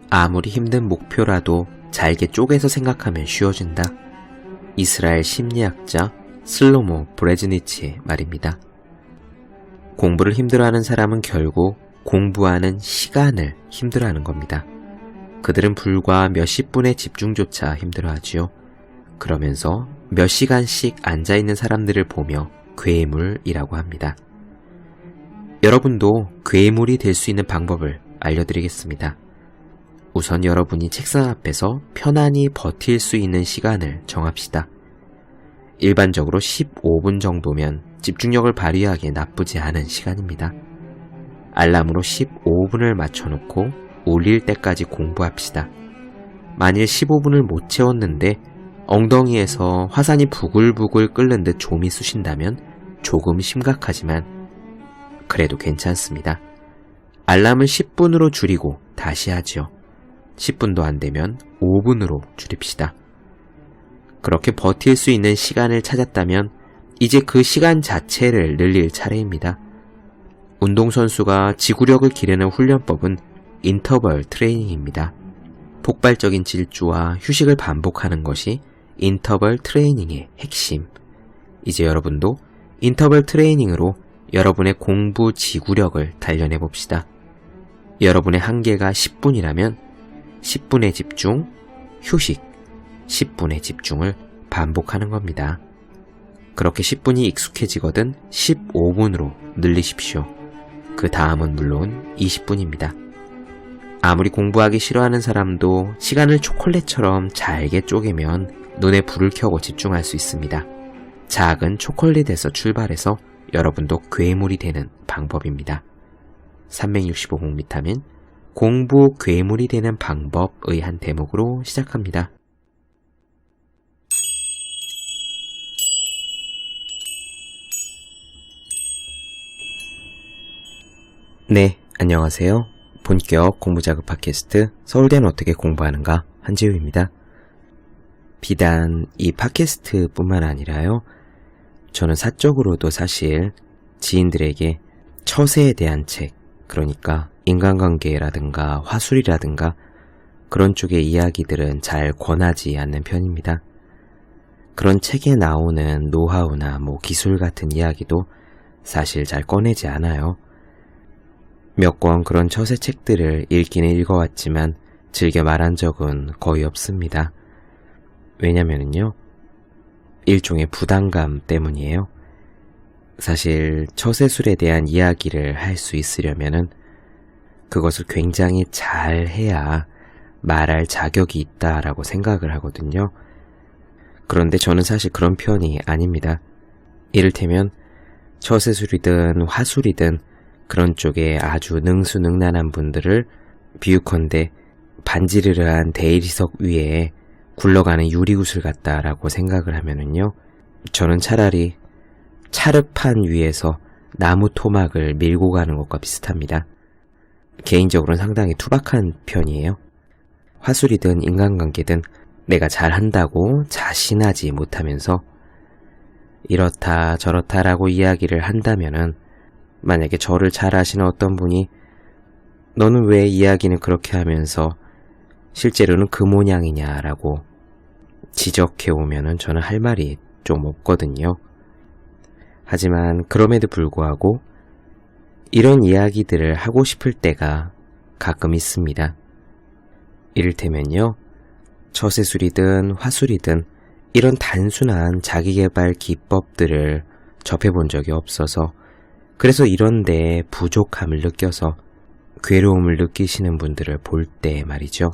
아무리 힘든 목표라도 잘게 쪼개서 생각하면 쉬워진다. 이스라엘 심리학자 슬로모 브레즈니치의 말입니다. 공부를 힘들어하는 사람은 결국 공부하는 시간을 힘들어하는 겁니다. 그들은 불과 몇십 분의 집중조차 힘들어하지요. 그러면서 몇 시간씩 앉아있는 사람들을 보며 괴물이라고 합니다. 여러분도 괴물이 될 수 있는 방법을 알려드리겠습니다. 우선 여러분이 책상 앞에서 편안히 버틸 수 있는 시간을 정합시다. 일반적으로 15분 정도면 집중력을 발휘하기에 나쁘지 않은 시간입니다. 알람으로 15분을 맞춰놓고 울릴 때까지 공부합시다. 만일 15분을 못 채웠는데 엉덩이에서 화산이 부글부글 끓는 듯 좀이 쑤신다면 조금 심각하지만 그래도 괜찮습니다. 알람을 10분으로 줄이고 다시 하죠. 10분도 안 되면 5분으로 줄입시다. 그렇게 버틸 수 있는 시간을 찾았다면 이제 그 시간 자체를 늘릴 차례입니다. 운동선수가 지구력을 기르는 훈련법은 인터벌 트레이닝입니다. 폭발적인 질주와 휴식을 반복하는 것이 인터벌 트레이닝의 핵심. 이제 여러분도 인터벌 트레이닝으로 여러분의 공부 지구력을 단련해 봅시다. 여러분의 한계가 10분이라면 10분의 집중, 휴식, 10분의 집중을 반복하는 겁니다. 그렇게 10분이 익숙해지거든 15분으로 늘리십시오. 그 다음은 물론 20분입니다. 아무리 공부하기 싫어하는 사람도 시간을 초콜릿처럼 잘게 쪼개면 눈에 불을 켜고 집중할 수 있습니다. 작은 초콜릿에서 출발해서 여러분도 괴물이 되는 방법입니다. 365공비타민 공부 괴물이 되는 방법의 한 대목으로 시작합니다. 네, 안녕하세요. 본격 공부자극 팟캐스트 서울대는 어떻게 공부하는가 한지우입니다. 비단 이 팟캐스트뿐만 아니라요. 저는 사적으로도 사실 지인들에게 처세에 대한 책, 그러니까 인간관계라든가 화술이라든가 그런 쪽의 이야기들은 잘 권하지 않는 편입니다. 그런 책에 나오는 노하우나 기술 같은 이야기도 사실 잘 꺼내지 않아요. 몇 권 그런 처세 책들을 읽기는 읽어왔지만 즐겨 말한 적은 거의 없습니다. 왜냐면은요, 일종의 부담감 때문이에요. 사실 처세술에 대한 이야기를 할 수 있으려면은 그것을 굉장히 잘 해야 말할 자격이 있다라고 생각을 하거든요. 그런데 저는 사실 그런 편이 아닙니다. 이를테면 처세술이든 화술이든 그런 쪽에 아주 능수능란한 분들을 비유컨대 반지르르한 대리석 위에 굴러가는 유리구슬 같다라고 생각을 하면은요, 저는 차라리 차르판 위에서 나무 토막을 밀고 가는 것과 비슷합니다. 개인적으로는 상당히 투박한 편이에요. 화술이든 인간관계든 내가 잘한다고 자신하지 못하면서 이렇다 저렇다라고 이야기를 한다면은, 만약에 저를 잘 아시는 어떤 분이 너는 왜 이야기는 그렇게 하면서 실제로는 그 모양이냐라고 지적해 오면은 저는 할 말이 좀 없거든요. 하지만 그럼에도 불구하고 이런 이야기들을 하고 싶을 때가 가끔 있습니다. 이를테면요, 처세술이든 화술이든 이런 단순한 자기계발 기법들을 접해본 적이 없어서, 그래서 이런데 부족함을 느껴서 괴로움을 느끼시는 분들을 볼 때 말이죠.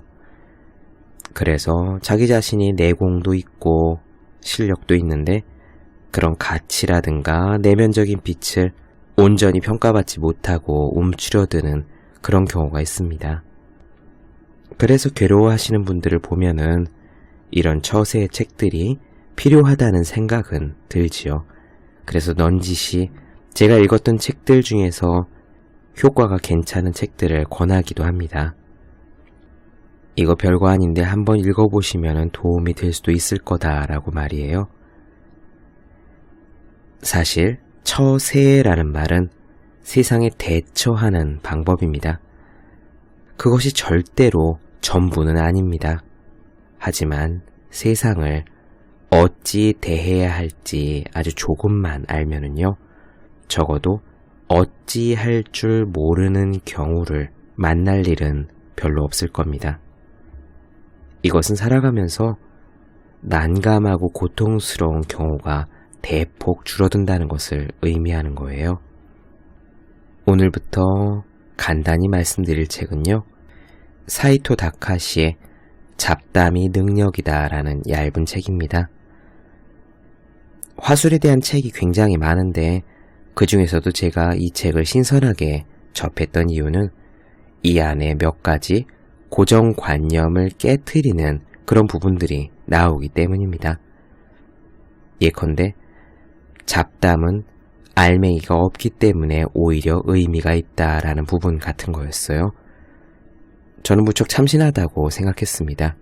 그래서 자기 자신이 내공도 있고 실력도 있는데 그런 가치라든가 내면적인 빛을 온전히 평가받지 못하고 움츠려드는 그런 경우가 있습니다. 그래서 괴로워하시는 분들을 보면은 이런 처세의 책들이 필요하다는 생각은 들지요. 그래서 넌지시 제가 읽었던 책들 중에서 효과가 괜찮은 책들을 권하기도 합니다. 이거 별거 아닌데 한번 읽어보시면 도움이 될 수도 있을 거다라고 말이에요. 사실 처세라는 말은 세상에 대처하는 방법입니다. 그것이 절대로 전부는 아닙니다. 하지만 세상을 어찌 대해야 할지 아주 조금만 알면은요, 적어도 어찌 할 줄 모르는 경우를 만날 일은 별로 없을 겁니다. 이것은 살아가면서 난감하고 고통스러운 경우가 대폭 줄어든다는 것을 의미하는 거예요. 오늘부터 간단히 말씀드릴 책은요, 사이토 다카시의 잡담이 능력이다 라는 얇은 책입니다. 화술에 대한 책이 굉장히 많은데 그 중에서도 제가 이 책을 신선하게 접했던 이유는 이 안에 몇 가지 고정관념을 깨트리는 그런 부분들이 나오기 때문입니다. 예컨대 잡담은 알맹이가 없기 때문에 오히려 의미가 있다라는 부분 같은 거였어요. 저는 무척 참신하다고 생각했습니다.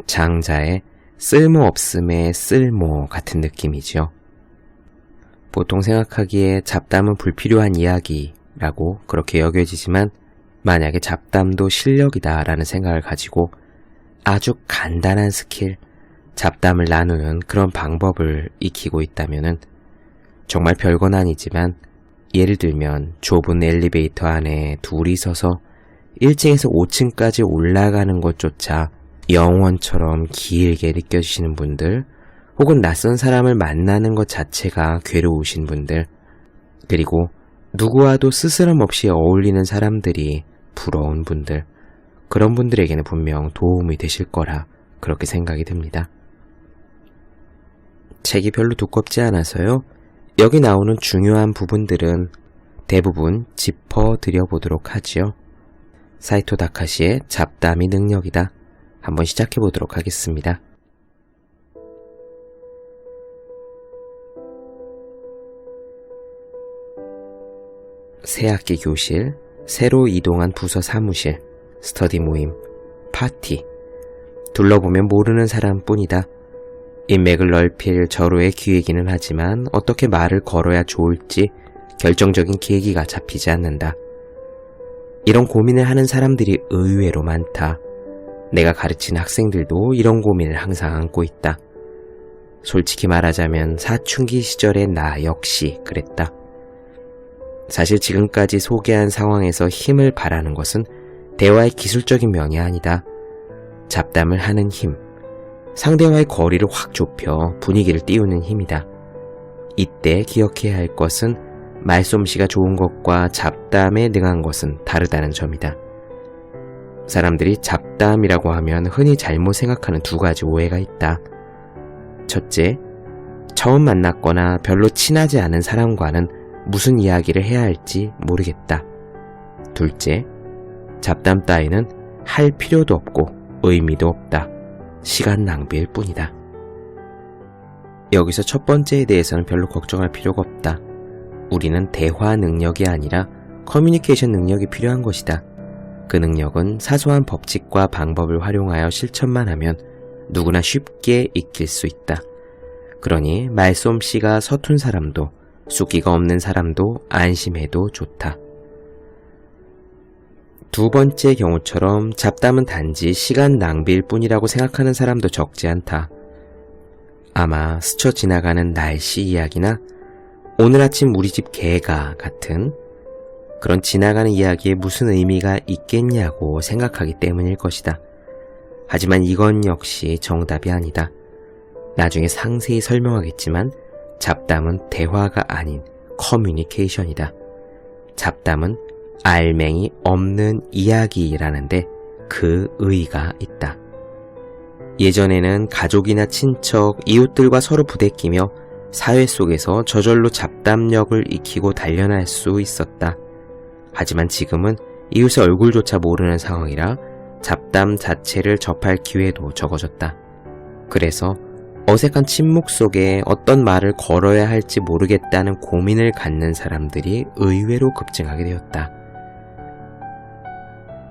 장자의 쓸모없음의 쓸모 같은 느낌이죠. 보통 생각하기에 잡담은 불필요한 이야기라고 그렇게 여겨지지만 만약에 잡담도 실력이다 라는 생각을 가지고 아주 간단한 스킬, 잡담을 나누는 그런 방법을 익히고 있다면은 정말 별건 아니지만 예를 들면 좁은 엘리베이터 안에 둘이 서서 1층에서 5층까지 올라가는 것조차 영원처럼 길게 느껴지시는 분들, 혹은 낯선 사람을 만나는 것 자체가 괴로우신 분들, 그리고 누구와도 스스럼 없이 어울리는 사람들이 부러운 분들, 그런 분들에게는 분명 도움이 되실 거라 그렇게 생각이 듭니다. 책이 별로 두껍지 않아서요, 여기 나오는 중요한 부분들은 대부분 짚어드려 보도록 하지요. 사이토 다카시의 잡담이 능력이다. 한번 시작해 보도록 하겠습니다. 새학기 교실, 새로 이동한 부서 사무실, 스터디 모임, 파티. 둘러보면 모르는 사람뿐이다. 인맥을 넓힐 절호의 기회이기는 하지만 어떻게 말을 걸어야 좋을지 결정적인 계기가 잡히지 않는다. 이런 고민을 하는 사람들이 의외로 많다. 내가 가르친 학생들도 이런 고민을 항상 안고 있다. 솔직히 말하자면 사춘기 시절의 나 역시 그랬다. 사실 지금까지 소개한 상황에서 힘을 발하는 것은 대화의 기술적인 면이 아니다. 잡담을 하는 힘, 상대와의 거리를 확 좁혀 분위기를 띄우는 힘이다. 이때 기억해야 할 것은 말솜씨가 좋은 것과 잡담에 능한 것은 다르다는 점이다. 사람들이 잡담이라고 하면 흔히 잘못 생각하는 두 가지 오해가 있다. 첫째, 처음 만났거나 별로 친하지 않은 사람과는 무슨 이야기를 해야 할지 모르겠다. 둘째, 잡담 따위는 할 필요도 없고 의미도 없다. 시간 낭비일 뿐이다. 여기서 첫 번째에 대해서는 별로 걱정할 필요가 없다. 우리는 대화 능력이 아니라 커뮤니케이션 능력이 필요한 것이다. 그 능력은 사소한 법칙과 방법을 활용하여 실천만 하면 누구나 쉽게 익힐 수 있다. 그러니 말솜씨가 서툰 사람도 숫기가 없는 사람도 안심해도 좋다. 두 번째 경우처럼 잡담은 단지 시간 낭비일 뿐이라고 생각하는 사람도 적지 않다. 아마 스쳐 지나가는 날씨 이야기나 오늘 아침 우리 집 개가 같은 그런 지나가는 이야기에 무슨 의미가 있겠냐고 생각하기 때문일 것이다. 하지만 이건 역시 정답이 아니다. 나중에 상세히 설명하겠지만 잡담은 대화가 아닌 커뮤니케이션이다. 잡담은 알맹이 없는 이야기라는데 그 의의가 있다. 예전에는 가족이나 친척, 이웃들과 서로 부대끼며 사회 속에서 저절로 잡담력을 익히고 단련할 수 있었다. 하지만 지금은 이웃의 얼굴조차 모르는 상황이라 잡담 자체를 접할 기회도 적어졌다. 그래서 어색한 침묵 속에 어떤 말을 걸어야 할지 모르겠다는 고민을 갖는 사람들이 의외로 급증하게 되었다.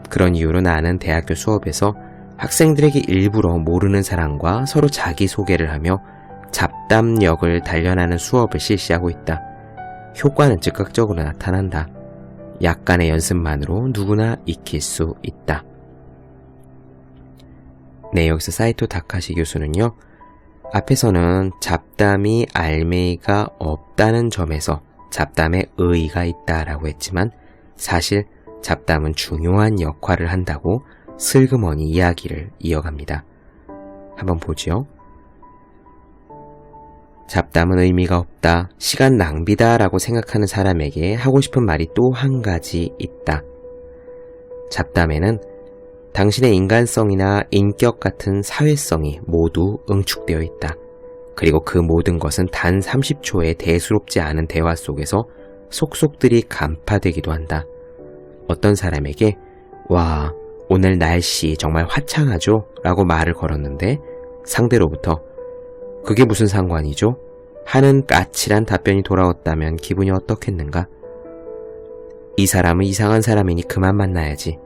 그런 이유로 나는 대학교 수업에서 학생들에게 일부러 모르는 사람과 서로 자기소개를 하며 잡담력을 단련하는 수업을 실시하고 있다. 효과는 즉각적으로 나타난다. 약간의 연습만으로 누구나 익힐 수 있다. 네, 여기서 사이토 다카시 교수는요, 앞에서는 잡담이 알맹이가 없다는 점에서 잡담에 의의가 있다라고 했지만 사실 잡담은 중요한 역할을 한다고 슬그머니 이야기를 이어갑니다. 한번 보죠. 잡담은 의미가 없다, 시간 낭비다 라고 생각하는 사람에게 하고 싶은 말이 또 한 가지 있다. 잡담에는 당신의 인간성이나 인격 같은 사회성이 모두 응축되어 있다. 그리고 그 모든 것은 단 30초의 대수롭지 않은 대화 속에서 속속들이 간파되기도 한다. 어떤 사람에게 와, 오늘 날씨 정말 화창하죠? 라고 말을 걸었는데 상대로부터 그게 무슨 상관이죠? 하는 까칠한 답변이 돌아왔다면 기분이 어떻겠는가? 이 사람은 이상한 사람이니 그만 만나야지.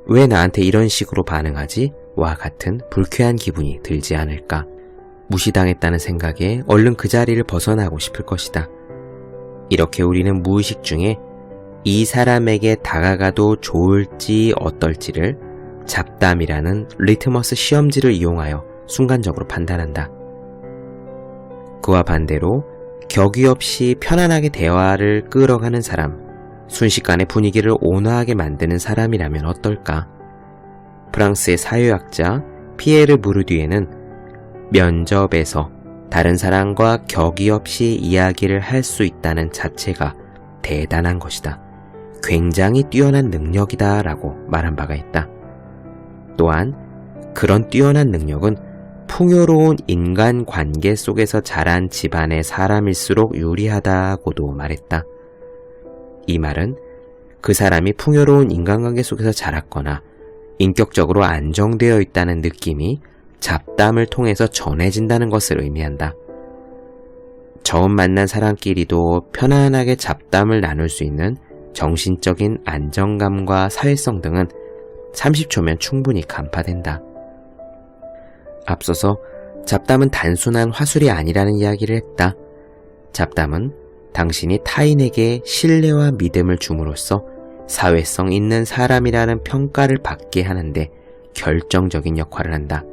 왜 나한테 이런 식으로 반응하지? 와 같은 불쾌한 기분이 들지 않을까? 무시당했다는 생각에 얼른 그 자리를 벗어나고 싶을 것이다. 이렇게 우리는 무의식 중에 이 사람에게 다가가도 좋을지 어떨지를 잡담이라는 리트머스 시험지를 이용하여 순간적으로 판단한다. 그와 반대로 격의 없이 편안하게 대화를 끌어가는 사람, 순식간에 분위기를 온화하게 만드는 사람이라면 어떨까? 프랑스의 사회학자 피에르 무르디에는 면접에서 다른 사람과 격의 없이 이야기를 할 수 있다는 자체가 대단한 것이다. 굉장히 뛰어난 능력이다 라고 말한 바가 있다. 또한 그런 뛰어난 능력은 풍요로운 인간관계 속에서 자란 집안의 사람일수록 유리하다고도 말했다. 이 말은 그 사람이 풍요로운 인간관계 속에서 자랐거나 인격적으로 안정되어 있다는 느낌이 잡담을 통해서 전해진다는 것을 의미한다. 처음 만난 사람끼리도 편안하게 잡담을 나눌 수 있는 정신적인 안정감과 사회성 등은 30초면 충분히 간파된다. 앞서서 잡담은 단순한 화술이 아니라는 이야기를 했다. 잡담은 당신이 타인에게 신뢰와 믿음을 줌으로써 사회성 있는 사람이라는 평가를 받게 하는데 결정적인 역할을 한다.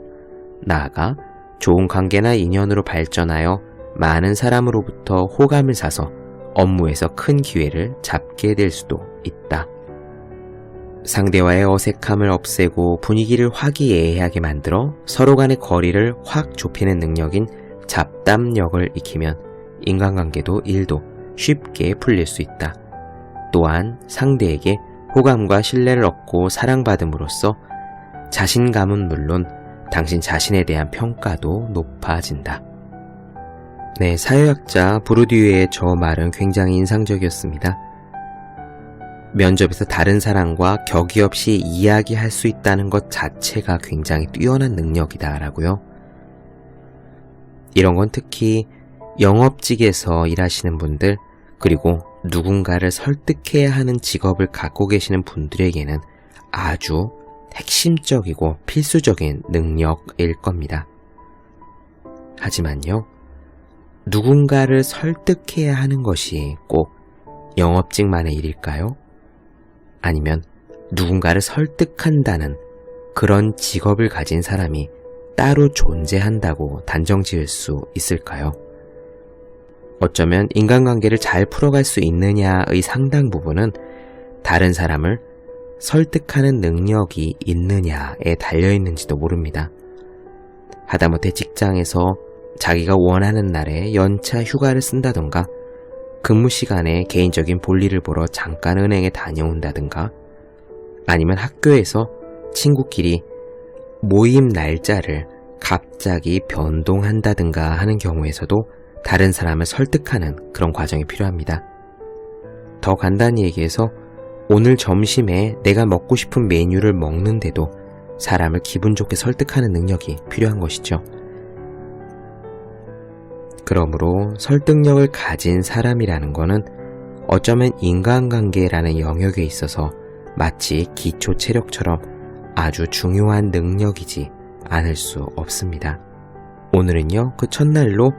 나아가 좋은 관계나 인연으로 발전하여 많은 사람으로부터 호감을 사서 업무에서 큰 기회를 잡게 될 수도 있다. 상대와의 어색함을 없애고 분위기를 화기애애하게 만들어 서로 간의 거리를 확 좁히는 능력인 잡담력을 익히면 인간관계도 일도 쉽게 풀릴 수 있다. 또한 상대에게 호감과 신뢰를 얻고 사랑받음으로써 자신감은 물론 당신 자신에 대한 평가도 높아진다. 네, 사회학자 부르디유의 저 말은 굉장히 인상적이었습니다. 면접에서 다른 사람과 격의 없이 이야기할 수 있다는 것 자체가 굉장히 뛰어난 능력이다 라고요. 이런 건 특히 영업직에서 일하시는 분들, 그리고 누군가를 설득해야 하는 직업을 갖고 계시는 분들에게는 아주 핵심적이고 필수적인 능력일 겁니다. 하지만요, 누군가를 설득해야 하는 것이 꼭 영업직만의 일일까요? 아니면 누군가를 설득한다는 그런 직업을 가진 사람이 따로 존재한다고 단정 지을 수 있을까요? 어쩌면 인간관계를 잘 풀어갈 수 있느냐의 상당 부분은 다른 사람을 설득하는 능력이 있느냐에 달려있는지도 모릅니다. 하다못해 직장에서 자기가 원하는 날에 연차 휴가를 쓴다던가 근무 시간에 개인적인 볼일을 보러 잠깐 은행에 다녀온다든가 아니면 학교에서 친구끼리 모임 날짜를 갑자기 변동한다든가 하는 경우에서도 다른 사람을 설득하는 그런 과정이 필요합니다. 더 간단히 얘기해서 오늘 점심에 내가 먹고 싶은 메뉴를 먹는데도 사람을 기분 좋게 설득하는 능력이 필요한 것이죠. 그러므로 설득력을 가진 사람이라는 것은 어쩌면 인간관계라는 영역에 있어서 마치 기초 체력처럼 아주 중요한 능력이지 않을 수 없습니다. 오늘은요, 그 첫날로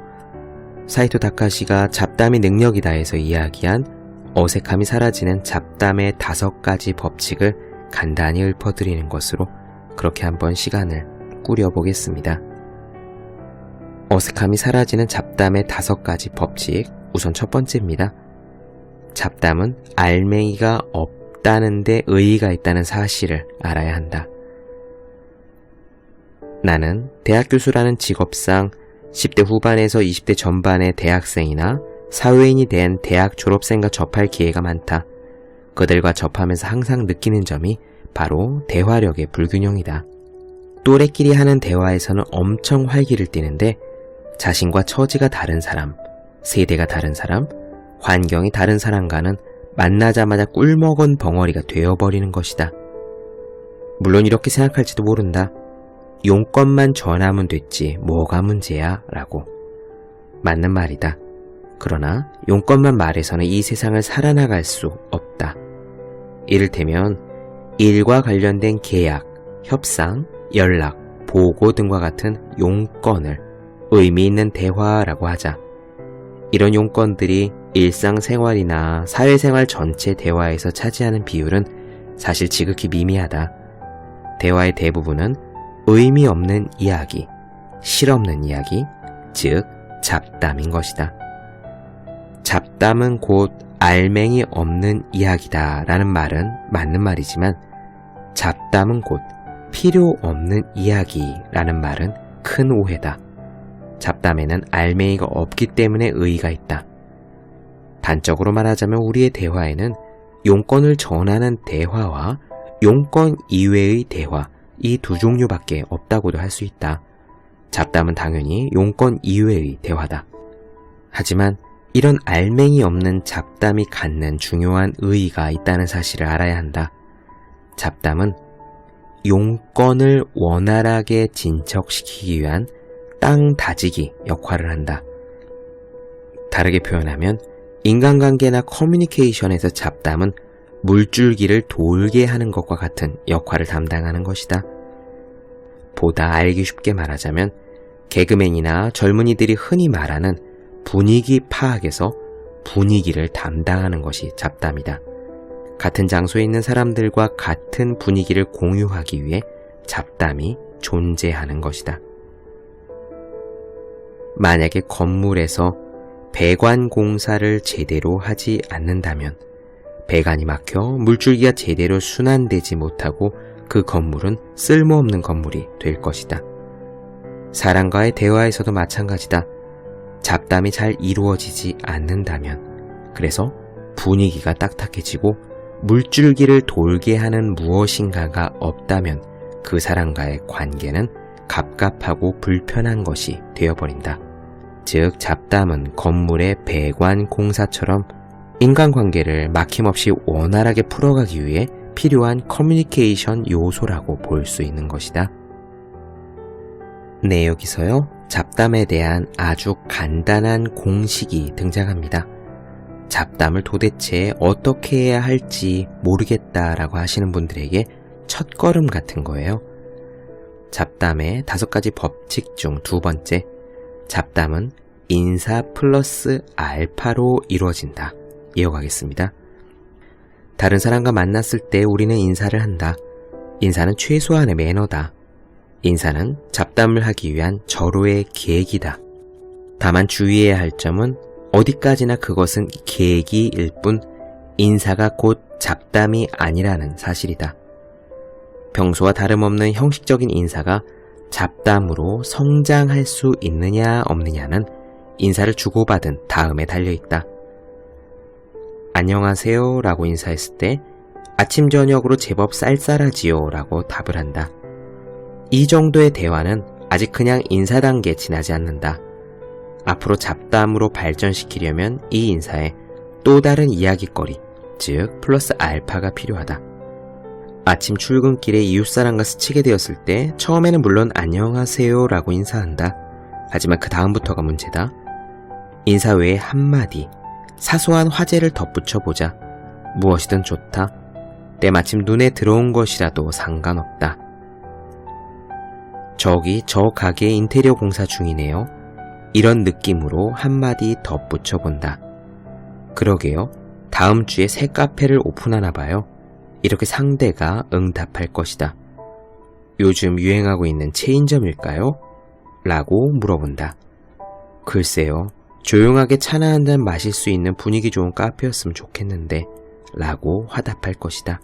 사이토 다카시가 잡담이 능력이다 해서 이야기한 어색함이 사라지는 잡담의 5가지 법칙을 간단히 읊어드리는 것으로 그렇게 한번 시간을 꾸려보겠습니다. 어색함이 사라지는 잡담의 5가지 법칙. 우선 첫 번째입니다. 잡담은 알맹이가 없다는데 의의가 있다는 사실을 알아야 한다. 나는 대학 교수라는 직업상 10대 후반에서 20대 전반의 대학생이나 사회인이 된 대학 졸업생과 접할 기회가 많다. 그들과 접하면서 항상 느끼는 점이 바로 대화력의 불균형이다. 또래끼리 하는 대화에서는 엄청 활기를 띠는데 자신과 처지가 다른 사람, 세대가 다른 사람, 환경이 다른 사람과는 만나자마자 꿀먹은 벙어리가 되어버리는 것이다. 물론 이렇게 생각할지도 모른다. 용건만 전하면 됐지 뭐가 문제야 라고. 맞는 말이다. 그러나 용건만 말해서는 이 세상을 살아나갈 수 없다. 이를테면 일과 관련된 계약, 협상, 연락, 보고 등과 같은 용건을 의미 있는 대화라고 하자. 이런 용건들이 일상생활이나 사회생활 전체 대화에서 차지하는 비율은 사실 지극히 미미하다. 대화의 대부분은 의미 없는 이야기, 실없는 이야기, 즉 잡담인 것이다. 잡담은 곧 알맹이 없는 이야기다 라는 말은 맞는 말이지만 잡담은 곧 필요 없는 이야기라는 말은 큰 오해다. 잡담에는 알맹이가 없기 때문에 의의가 있다. 단적으로 말하자면 우리의 대화에는 용건을 전하는 대화와 용건 이외의 대화, 이 두 종류밖에 없다고도 할 수 있다. 잡담은 당연히 용건 이외의 대화다. 하지만 이런 알맹이 없는 잡담이 갖는 중요한 의의가 있다는 사실을 알아야 한다. 잡담은 용건을 원활하게 진척시키기 위한 땅 다지기 역할을 한다. 다르게 표현하면 인간관계나 커뮤니케이션에서 잡담은 물줄기를 돌게 하는 것과 같은 역할을 담당하는 것이다. 보다 알기 쉽게 말하자면 개그맨이나 젊은이들이 흔히 말하는 분위기 파악에서 분위기를 담당하는 것이 잡담이다. 같은 장소에 있는 사람들과 같은 분위기를 공유하기 위해 잡담이 존재하는 것이다. 만약에 건물에서 배관 공사를 제대로 하지 않는다면 배관이 막혀 물줄기가 제대로 순환되지 못하고 그 건물은 쓸모없는 건물이 될 것이다. 사람과의 대화에서도 마찬가지다. 잡담이 잘 이루어지지 않는다면, 그래서 분위기가 딱딱해지고 물줄기를 돌게 하는 무엇인가가 없다면 그 사람과의 관계는 갑갑하고 불편한 것이 되어버린다. 즉 잡담은 건물의 배관 공사처럼 인간관계를 막힘없이 원활하게 풀어가기 위해 필요한 커뮤니케이션 요소라고 볼 수 있는 것이다. 네, 여기서요. 잡담에 대한 아주 간단한 공식이 등장합니다. 잡담을 도대체 어떻게 해야 할지 모르겠다라고 하시는 분들에게 첫걸음 같은 거예요. 잡담의 5가지 법칙 중 2번째, 잡담은 인사 플러스 알파로 이루어진다. 이어가겠습니다. 다른 사람과 만났을 때 우리는 인사를 한다. 인사는 최소한의 매너다. 인사는 잡담을 하기 위한 절호의 계기다. 다만 주의해야 할 점은 어디까지나 그것은 계기일 뿐 인사가 곧 잡담이 아니라는 사실이다. 평소와 다름없는 형식적인 인사가 잡담으로 성장할 수 있느냐 없느냐는 인사를 주고받은 다음에 달려있다. 안녕하세요 라고 인사했을 때 아침 저녁으로 제법 쌀쌀하지요 라고 답을 한다. 이 정도의 대화는 아직 그냥 인사 단계에 지나지 않는다. 앞으로 잡담으로 발전시키려면 이 인사에 또 다른 이야기거리, 즉 플러스 알파가 필요하다. 아침 출근길에 이웃사람과 스치게 되었을 때 처음에는 물론 안녕하세요 라고 인사한다. 하지만 그 다음부터가 문제다. 인사 외에 한마디, 사소한 화제를 덧붙여보자. 무엇이든 좋다. 때마침 눈에 들어온 것이라도 상관없다. 저기 저 가게 인테리어 공사 중이네요. 이런 느낌으로 한마디 덧붙여본다. 그러게요. 다음 주에 새 카페를 오픈하나 봐요. 이렇게 상대가 응답할 것이다. 요즘 유행하고 있는 체인점일까요? 라고 물어본다. 글쎄요, 조용하게 차나 한 잔 마실 수 있는 분위기 좋은 카페였으면 좋겠는데 라고 화답할 것이다.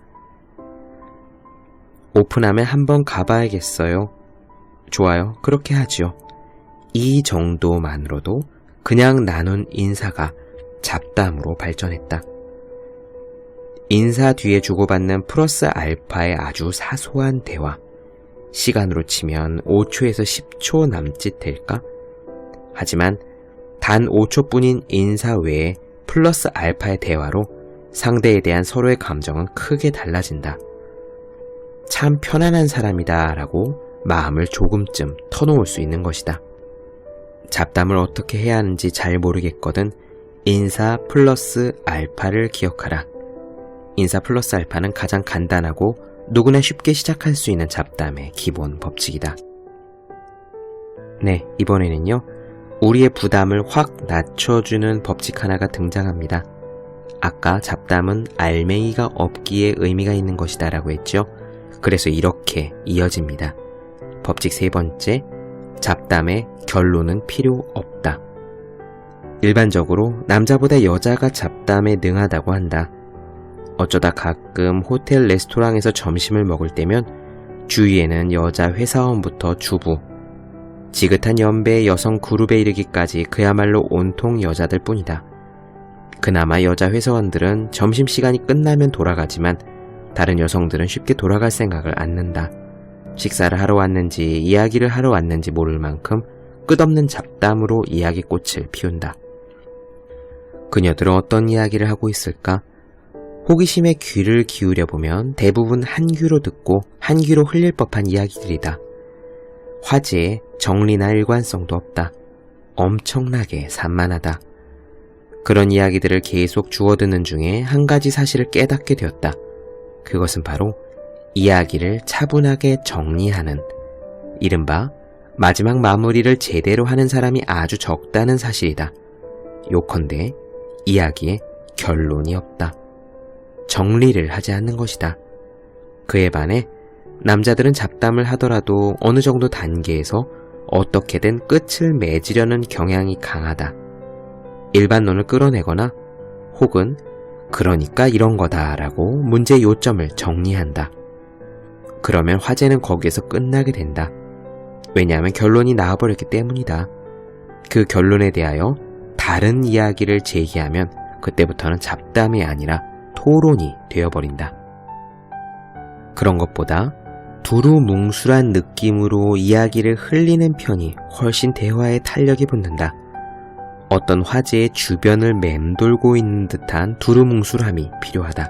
오픈하면 한번 가봐야겠어요. 좋아요, 그렇게 하죠. 이 정도만으로도 그냥 나눈 인사가 잡담으로 발전했다. 인사 뒤에 주고받는 플러스 알파의 아주 사소한 대화. 시간으로 치면 5초에서 10초 남짓 될까? 하지만 단 5초뿐인 인사 외에 플러스 알파의 대화로 상대에 대한 서로의 감정은 크게 달라진다. 참 편안한 사람이다 라고 마음을 조금쯤 터놓을 수 있는 것이다. 잡담을 어떻게 해야 하는지 잘 모르겠거든 인사 플러스 알파를 기억하라. 인사 플러스 알파는 가장 간단하고 누구나 쉽게 시작할 수 있는 잡담의 기본 법칙이다. 네, 이번에는요, 우리의 부담을 확 낮춰주는 법칙 하나가 등장합니다. 아까 잡담은 알맹이가 없기에 의미가 있는 것이다 라고 했죠. 그래서 이렇게 이어집니다. 법칙 세 번째, 잡담의 결론은 필요 없다. 일반적으로 남자보다 여자가 잡담에 능하다고 한다. 어쩌다 가끔 호텔 레스토랑에서 점심을 먹을 때면 주위에는 여자 회사원부터 주부, 지긋한 연배의 여성 그룹에 이르기까지 그야말로 온통 여자들 뿐이다. 그나마 여자 회사원들은 점심시간이 끝나면 돌아가지만 다른 여성들은 쉽게 돌아갈 생각을 않는다. 식사를 하러 왔는지 이야기를 하러 왔는지 모를 만큼 끝없는 잡담으로 이야기꽃을 피운다. 그녀들은 어떤 이야기를 하고 있을까? 호기심에 귀를 기울여보면 대부분 한 귀로 듣고 한 귀로 흘릴 법한 이야기들이다. 화제에 정리나 일관성도 없다. 엄청나게 산만하다. 그런 이야기들을 계속 주워드는 중에 한 가지 사실을 깨닫게 되었다. 그것은 바로 이야기를 차분하게 정리하는, 이른바 마지막 마무리를 제대로 하는 사람이 아주 적다는 사실이다. 요컨대 이야기에 결론이 없다. 정리를 하지 않는 것이다. 그에 반해 남자들은 잡담을 하더라도 어느 정도 단계에서 어떻게든 끝을 맺으려는 경향이 강하다. 일반론을 끌어내거나 혹은 그러니까 이런 거다라고 문제의 요점을 정리한다. 그러면 화제는 거기에서 끝나게 된다. 왜냐하면 결론이 나와버렸기 때문이다. 그 결론에 대하여 다른 이야기를 제기하면 그때부터는 잡담이 아니라 토론이 되어버린다. 그런 것보다 두루뭉술한 느낌으로 이야기를 흘리는 편이 훨씬 대화에 탄력이 붙는다. 어떤 화제의 주변을 맴돌고 있는 듯한 두루뭉술함이 필요하다.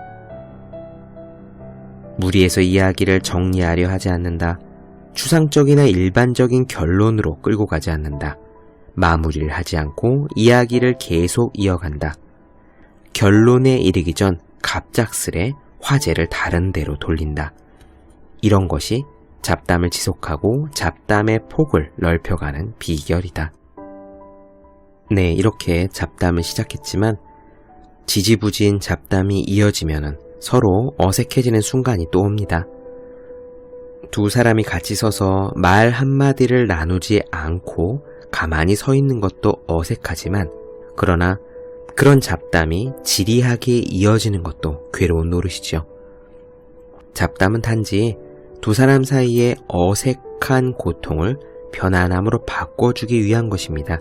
무리해서 이야기를 정리하려 하지 않는다. 추상적이나 일반적인 결론으로 끌고 가지 않는다. 마무리를 하지 않고 이야기를 계속 이어간다. 결론에 이르기 전 갑작스레 화제를 다른 데로 돌린다. 이런 것이 잡담을 지속하고 잡담의 폭을 넓혀가는 비결이다. 네, 이렇게 잡담을 시작했지만 지지부진 잡담이 이어지면 서로 어색해지는 순간이 또 옵니다. 두 사람이 같이 서서 말 한마디를 나누지 않고 가만히 서 있는 것도 어색하지만 그러나 그런 잡담이 지리하게 이어지는 것도 괴로운 노릇이죠. 잡담은 단지 두 사람 사이의 어색한 고통을 편안함으로 바꿔주기 위한 것입니다.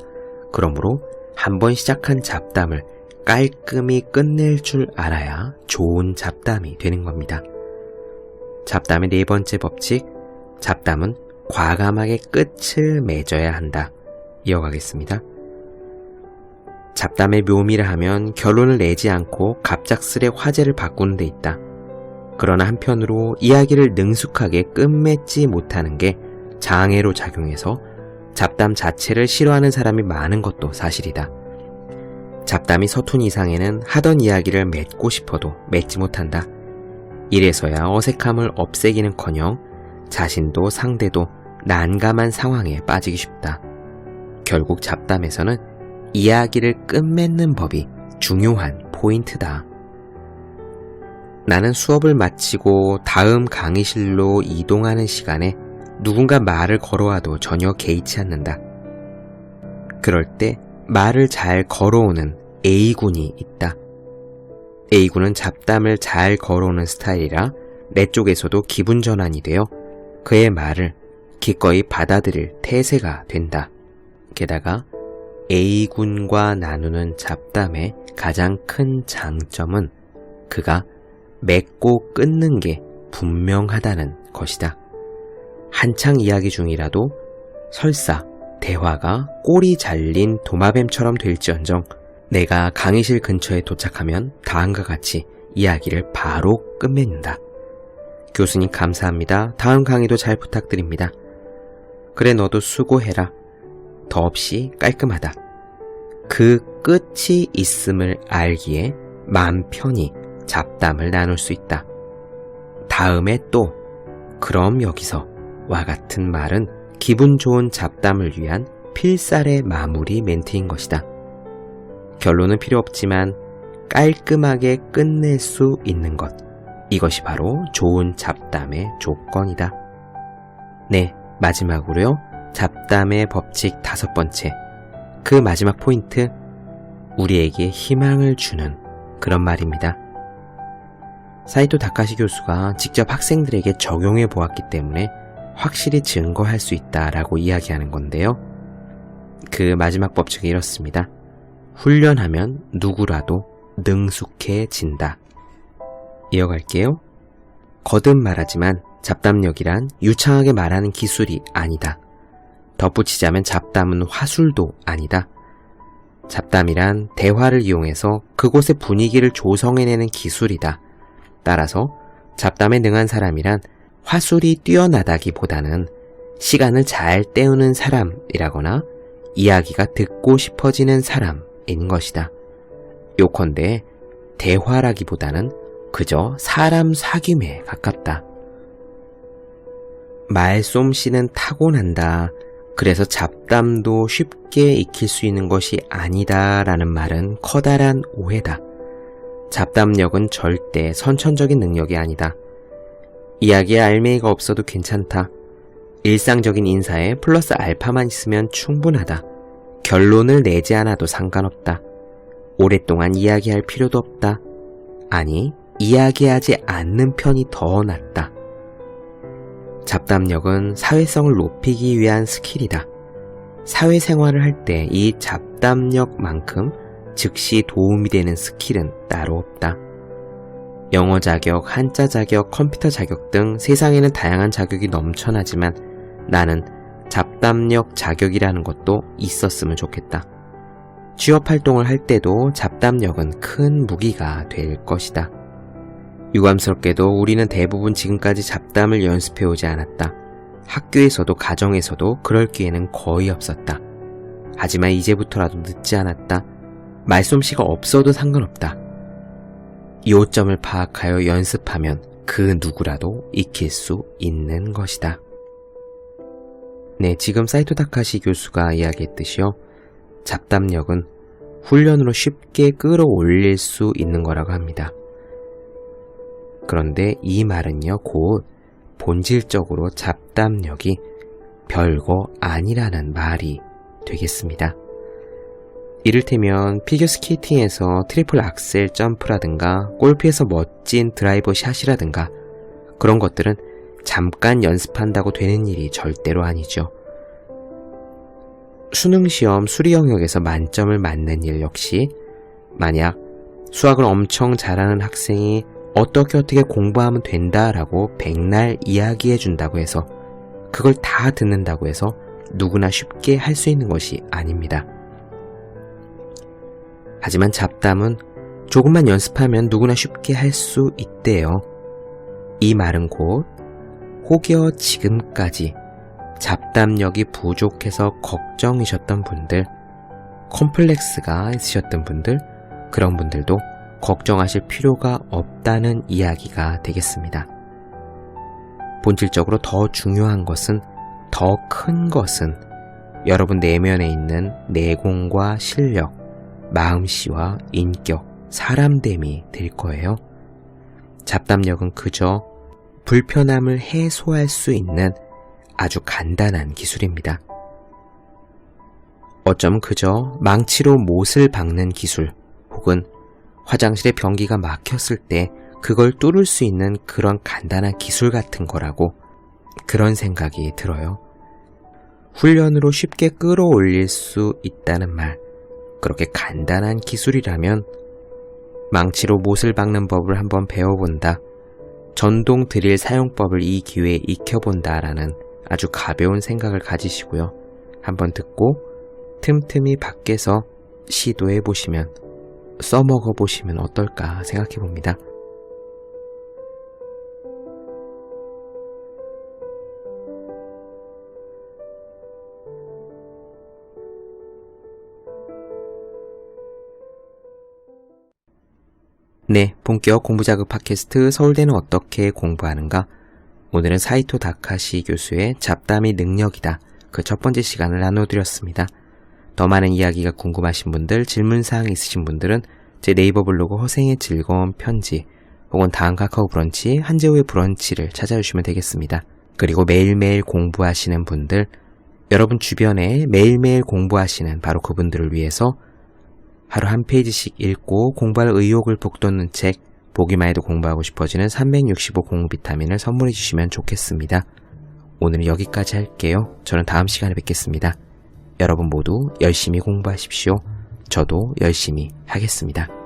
그러므로 한번 시작한 잡담을 깔끔히 끝낼 줄 알아야 좋은 잡담이 되는 겁니다. 잡담의 네 번째 법칙, 잡담은 과감하게 끝을 맺어야 한다. 이어가겠습니다. 잡담의 묘미를 하면 결론을 내지 않고 갑작스레 화제를 바꾸는 데 있다. 그러나 한편으로 이야기를 능숙하게 끝맺지 못하는 게 장애로 작용해서 잡담 자체를 싫어하는 사람이 많은 것도 사실이다. 잡담이 서툰 이상에는 하던 이야기를 맺고 싶어도 맺지 못한다. 이래서야 어색함을 없애기는커녕 자신도 상대도 난감한 상황에 빠지기 쉽다. 결국 잡담에서는 이야기를 끝맺는 법이 중요한 포인트다. 나는 수업을 마치고 다음 강의실로 이동하는 시간에 누군가 말을 걸어와도 전혀 개의치 않는다. 그럴 때 말을 잘 걸어오는 A군이 있다. A군은 잡담을 잘 걸어오는 스타일이라 내 쪽에서도 기분 전환이 되어 그의 말을 기꺼이 받아들일 태세가 된다. 게다가 A군과 나누는 잡담의 가장 큰 장점은 그가 맺고 끊는 게 분명하다는 것이다. 한창 이야기 중이라도 설사 대화가 꼬리 잘린 도마뱀처럼 될지언정 내가 강의실 근처에 도착하면 다음과 같이 이야기를 바로 끝맺는다. 교수님 감사합니다. 다음 강의도 잘 부탁드립니다. 그래 너도 수고해라. 더없이 깔끔하다. 그 끝이 있음을 알기에 마음 편히 잡담을 나눌 수 있다. 다음에 또 그럼 여기서 와 같은 말은 기분 좋은 잡담을 위한 필살의 마무리 멘트인 것이다. 결론은 필요 없지만 깔끔하게 끝낼 수 있는 것. 이것이 바로 좋은 잡담의 조건이다. 네, 마지막으로요. 잡담의 법칙 5번째. 그 마지막 포인트, 우리에게 희망을 주는 그런 말입니다. 사이토 다카시 교수가 직접 학생들에게 적용해 보았기 때문에 확실히 증거할 수 있다라고 이야기하는 건데요. 그 마지막 법칙이 이렇습니다. 훈련하면 누구라도 능숙해진다. 이어갈게요. 거듭 말하지만 잡담력이란 유창하게 말하는 기술이 아니다. 덧붙이자면 잡담은 화술도 아니다. 잡담이란 대화를 이용해서 그곳의 분위기를 조성해내는 기술이다. 따라서 잡담에 능한 사람이란 화술이 뛰어나다기보다는 시간을 잘 때우는 사람이라거나 이야기가 듣고 싶어지는 사람인 것이다. 요컨대 대화라기보다는 그저 사람 사귐에 가깝다. 말솜씨는 타고난다. 그래서 잡담도 쉽게 익힐 수 있는 것이 아니다 라는 말은 커다란 오해다. 잡담력은 절대 선천적인 능력이 아니다. 이야기에 알맹이가 없어도 괜찮다. 일상적인 인사에 플러스 알파만 있으면 충분하다. 결론을 내지 않아도 상관없다. 오랫동안 이야기할 필요도 없다. 아니, 이야기하지 않는 편이 더 낫다. 잡담력은 사회성을 높이기 위한 스킬이다. 사회생활을 할 때 이 잡담력만큼 즉시 도움이 되는 스킬은 따로 없다. 영어 자격, 한자 자격, 컴퓨터 자격 등 세상에는 다양한 자격이 넘쳐나지만 나는 잡담력 자격이라는 것도 있었으면 좋겠다. 취업활동을 할 때도 잡담력은 큰 무기가 될 것이다. 유감스럽게도 우리는 대부분 지금까지 잡담을 연습해오지 않았다. 학교에서도 가정에서도 그럴 기회는 거의 없었다. 하지만 이제부터라도 늦지 않았다. 말솜씨가 없어도 상관없다. 요점을 파악하여 연습하면 그 누구라도 익힐 수 있는 것이다. 네, 지금 사이토 다카시 교수가 이야기했듯이요. 잡담력은 훈련으로 쉽게 끌어올릴 수 있는 거라고 합니다. 그런데 이 말은요, 곧 본질적으로 잡담력이 별거 아니라는 말이 되겠습니다. 이를테면 피겨스케이팅에서 트리플 악셀 점프라든가 골프에서 멋진 드라이버 샷이라든가 그런 것들은 잠깐 연습한다고 되는 일이 절대로 아니죠. 수능시험 수리 영역에서 만점을 맞는 일 역시 만약 수학을 엄청 잘하는 학생이 어떻게 공부하면 된다라고 백날 이야기해 준다고 해서 그걸 다 듣는다고 해서 누구나 쉽게 할 수 있는 것이 아닙니다. 하지만 잡담은 조금만 연습하면 누구나 쉽게 할 수 있대요. 이 말은 곧 혹여 지금까지 잡담력이 부족해서 걱정이셨던 분들, 컴플렉스가 있으셨던 분들, 그런 분들도 걱정하실 필요가 없다는 이야기가 되겠습니다. 본질적으로 더 중요한 것은, 더 큰 것은 여러분 내면에 있는 내공과 실력, 마음씨와 인격, 사람됨이 될 거예요. 잡담력은 그저 불편함을 해소할 수 있는 아주 간단한 기술입니다. 어쩌면 그저 망치로 못을 박는 기술, 혹은 화장실에 변기가 막혔을 때 그걸 뚫을 수 있는 그런 간단한 기술 같은 거라고, 그런 생각이 들어요. 훈련으로 쉽게 끌어올릴 수 있다는 말, 그렇게 간단한 기술이라면 망치로 못을 박는 법을 한번 배워본다, 전동 드릴 사용법을 이 기회에 익혀본다 라는 아주 가벼운 생각을 가지시고요. 한번 듣고 틈틈이 밖에서 시도해보시면, 써먹어보시면 어떨까 생각해봅니다. 네, 본격 공부자극 팟캐스트 서울대는 어떻게 공부하는가? 오늘은 사이토 다카시 교수의 잡담이 능력이다, 그 첫 번째 시간을 나눠드렸습니다. 더 많은 이야기가 궁금하신 분들, 질문사항 있으신 분들은 제 네이버 블로그 허생의 즐거운 편지, 혹은 다음 카카오 브런치 한재우의 브런치를 찾아주시면 되겠습니다. 그리고 매일매일 공부하시는 분들, 여러분 주변에 매일매일 공부하시는 바로 그분들을 위해서 하루 한 페이지씩 읽고 공부할 의욕을 북돋는 책, 보기만 해도 공부하고 싶어지는 365 공부 비타민을 선물해 주시면 좋겠습니다. 오늘은 여기까지 할게요. 저는 다음 시간에 뵙겠습니다. 여러분 모두 열심히 공부하십시오. 저도 열심히 하겠습니다.